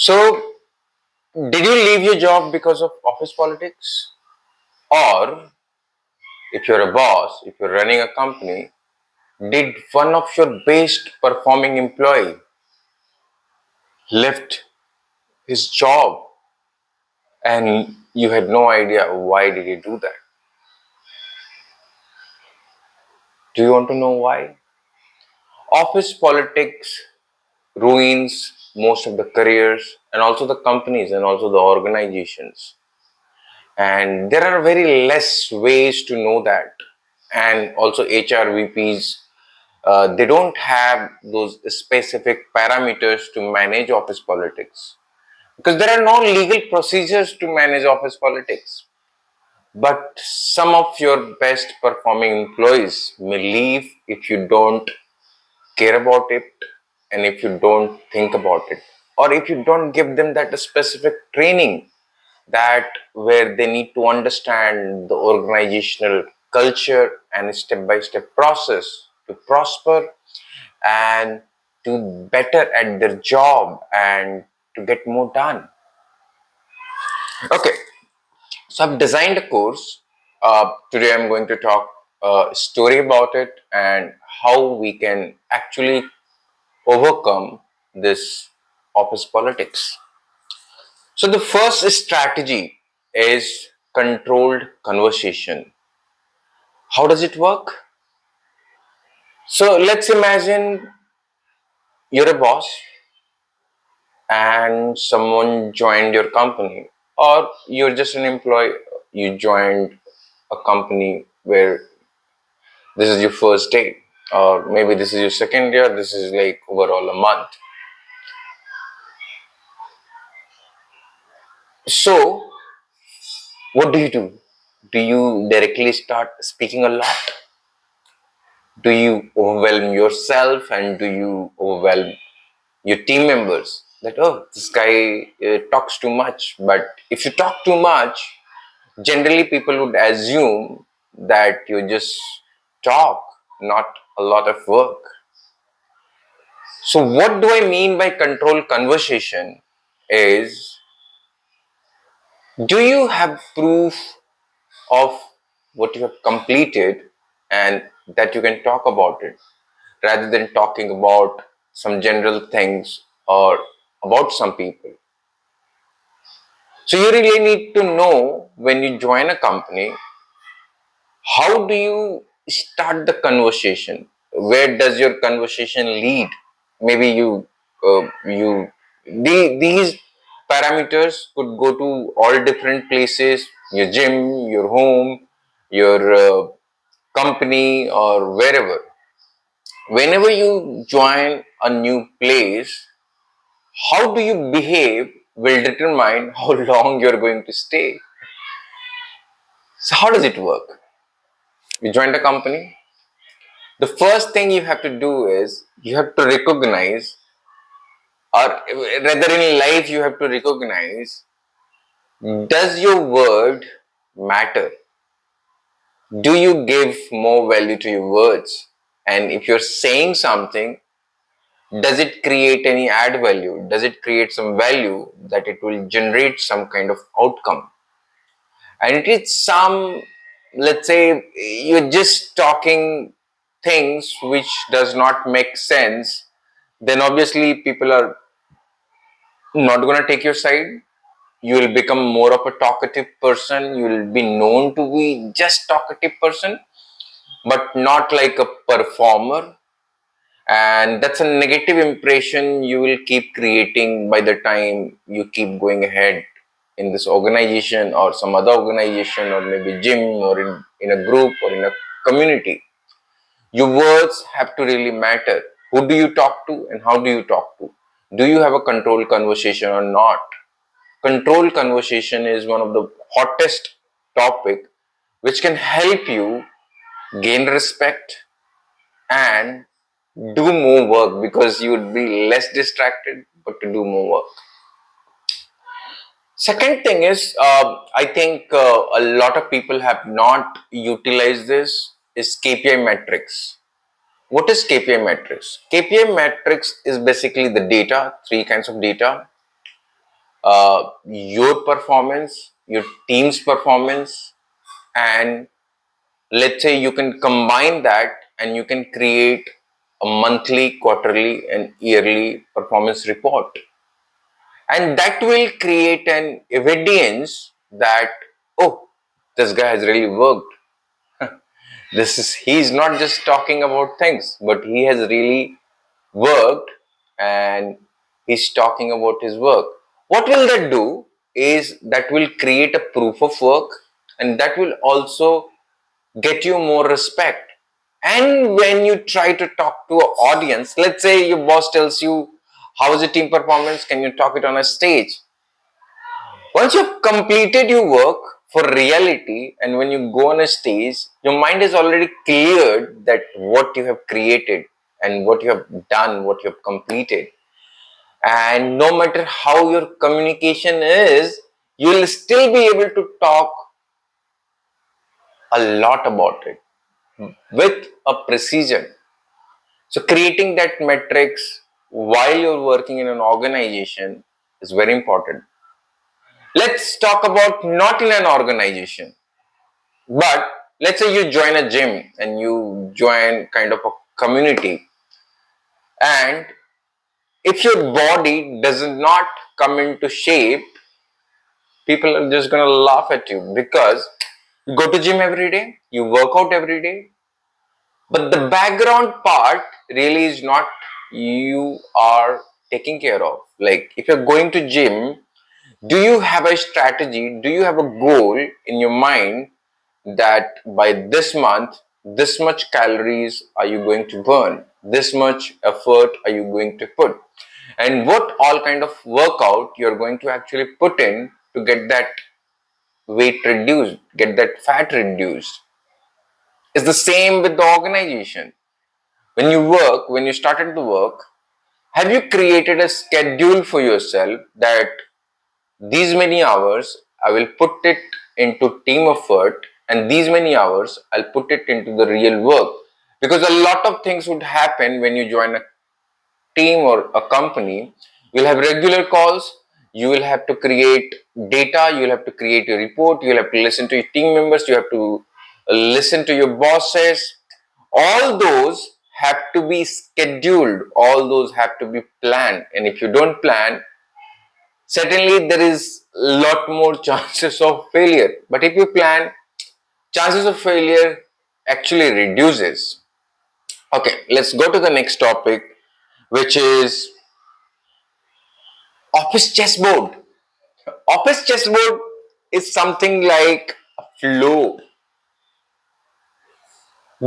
So, did you leave your job because of office politics? Or if you're a boss, if you're running a company, did one of your best performing employee left his job and you had no idea why did he do that? Do you want to know why? Office politics ruins most of the careers and also the companies and also the organizations. And there are very less ways to know that. And also HRVPs, they don't have those specific parameters to manage office politics because there are no legal procedures to manage office politics. But some of your best performing employees may leave if you don't care about it and if you don't think about it, or if you don't give them that specific training that where they need to understand the organizational culture and step by step process to prosper and to better at their job and to get more done. Okay, so I've designed a course. Today I'm going to talk a story about it and how we can actually overcome this office politics. So the first strategy is controlled conversation. How does it work? So let's imagine you're a boss and someone joined your company, or you're just an employee, you joined a company where this is your first day, or maybe this is your second year, this is like overall a month. So, what do you do? Do you directly start speaking a lot? Do you overwhelm yourself and do you overwhelm your team members? That, oh, this guy talks too much. But if you talk too much, generally people would assume that you just talk, not a lot of work. So, what do I mean by controlled conversation is, do you have proof of what you have completed and that you can talk about it rather than talking about some general things or about some people? So, you really need to know when you join a company, how do you start the conversation? Where does your conversation lead? Maybe these parameters could go to all different places: your gym, your home, your company, or wherever. Whenever you join a new place, how do you behave will determine how long you're going to stay. So, how does it work? You joined a company. The first thing you have to do is you have to recognize, or rather in life, you have to recognize, does your word matter? Do you give more value to your words? And if you're saying something, does it create any add value? Does it create some value that it will generate some kind of outcome? And it is some, let's say, you're just talking things which does not make sense, then obviously people are not going to take your side. You will become more of a talkative person. You will be known to be just talkative person, but not like a performer. And that's a negative impression you will keep creating by the time you keep going ahead in this organization or some other organization, or maybe gym, or in a group or in a community. Your words have to really matter. Who do you talk to and how do you talk to? Do you have a controlled conversation or not? Controlled conversation is one of the hottest topic which can help you gain respect and do more work, because you would be less distracted but to do more work. Second thing is, I think a lot of people have not utilized this, is KPI metrics. What is KPI metrics? KPI metrics is basically the data, three kinds of data. your performance, your team's performance, and let's say you can combine that and you can create a monthly, quarterly, and yearly performance report. And that will create an evidence that, oh, this guy has really worked. He's not just talking about things, but he has really worked, and he's talking about his work. What will that do is that will create a proof of work, and that will also get you more respect. And when you try to talk to an audience, let's say your boss tells you, how is the team performance? Can you talk it on a stage? Once you've completed your work for reality, and when you go on a stage, your mind is already cleared that what you have created and what you have done, what you have completed. And no matter how your communication is, you will still be able to talk a lot about it with a precision. So creating that metrics while you're working in an organization is very important. Let's talk about not in an organization, but let's say you join a gym and you join kind of a community, and if your body does not come into shape, people are just gonna laugh at you because you go to gym every day, you work out every day, but the background part really is not you are taking care of. Like if you're going to gym, do you have a strategy? Do you have a goal in your mind that by this month, this much calories are you going to burn? This much effort are you going to put? And what all kind of workout you're going to actually put in to get that weight reduced, get that fat reduced. It's the same with the organization. When you started the work, have you created a schedule for yourself that these many hours I will put it into team effort, and these many hours I'll put it into the real work? Because a lot of things would happen when you join a team or a company. You'll have regular calls, you will have to create data, you'll have to create a report, you'll have to listen to your team members, you have to listen to your bosses. All those have to be scheduled, all those have to be planned. And if you don't plan, certainly there is a lot more chances of failure. But if you plan, chances of failure actually reduces. Okay, let's go to the next topic, which is office chessboard. Office chessboard is something like a flow.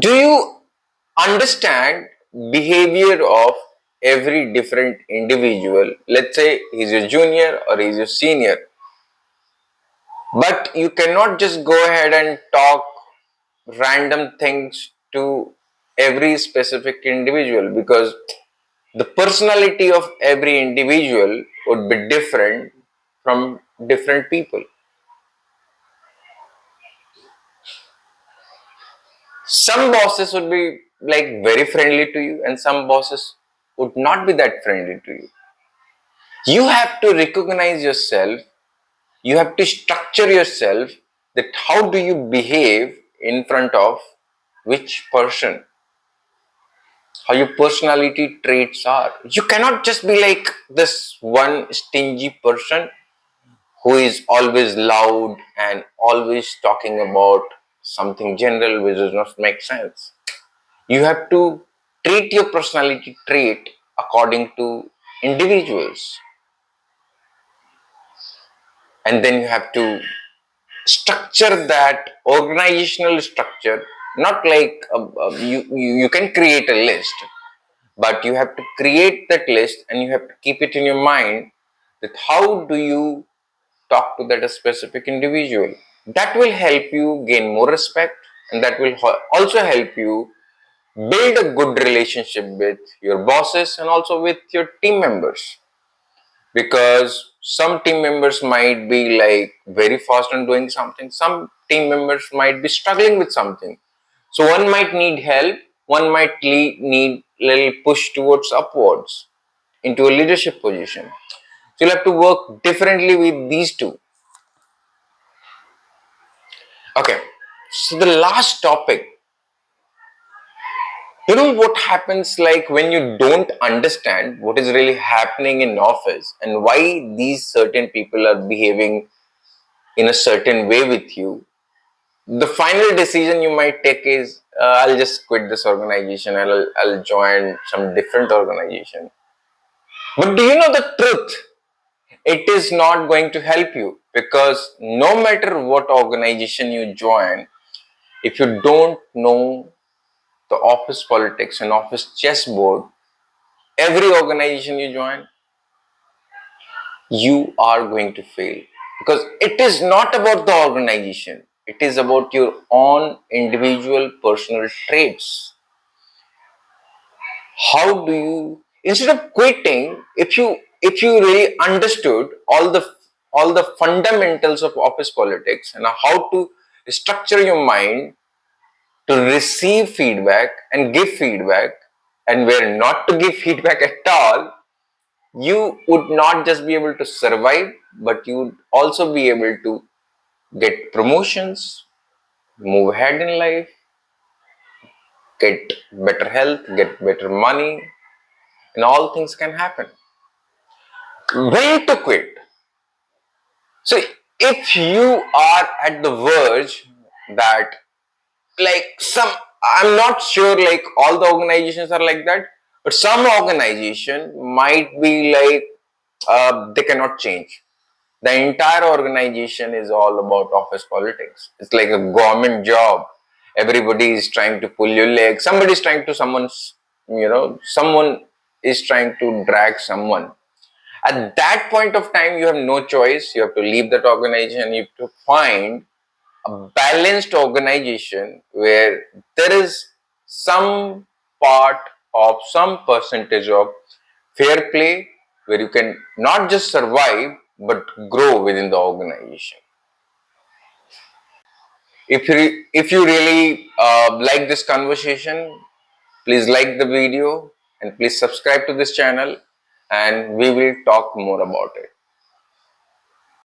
Do you understand behavior of every different individual? Let's say he's a junior or he's a senior, but you cannot just go ahead and talk random things to every specific individual, because the personality of every individual would be different from different people. Some bosses would be like very friendly to you, and some bosses would not be that friendly to you. You have to recognize yourself, you have to structure yourself, that how do you behave in front of which person, how your personality traits are. You cannot just be like this one stingy person who is always loud and always talking about something general which does not make sense. You have to treat your personality trait according to individuals, and then you have to structure that organizational structure. Not like you can create a list, but you have to create that list and you have to keep it in your mind that how do you talk to that specific individual. That will help you gain more respect, and that will also help you build a good relationship with your bosses and also with your team members, because some team members might be like very fast on doing something, some team members might be struggling with something, so one might need help, one might need little push towards upwards into a leadership position. So you'll have to work differently with these two. Okay. So the last topic, what happens like when you don't understand what is really happening in office and why these certain people are behaving in a certain way with you. The final decision you might take is, I'll just quit this organization, I'll join some different organization. But do you know the truth? It is not going to help you, because no matter what organization you join, if you don't know the office politics and office chessboard, every organization you join, you are going to fail, because it is not about the organization, it is about your own individual personal traits. How do you, instead of quitting, if you really understood all the fundamentals of office politics and how to structure your mind to receive feedback and give feedback, and where not to give feedback at all, you would not just be able to survive, but you would also be able to get promotions, move ahead in life, get better health, get better money, and all things can happen. When to quit? So, if you are at the verge that, like, I'm not sure like all the organizations are like that, but some organization might be like, they cannot change. The entire organization is all about office politics. It's like a government job. Everybody is trying to pull your leg. Somebody is trying to someone is trying to drag someone. At that point of time, you have no choice. You have to leave that organization. You have to find a balanced organization where there is some part of some percentage of fair play, where you can not just survive but grow within the organization. If you really like this conversation, please like the video and please subscribe to this channel, and we will talk more about it.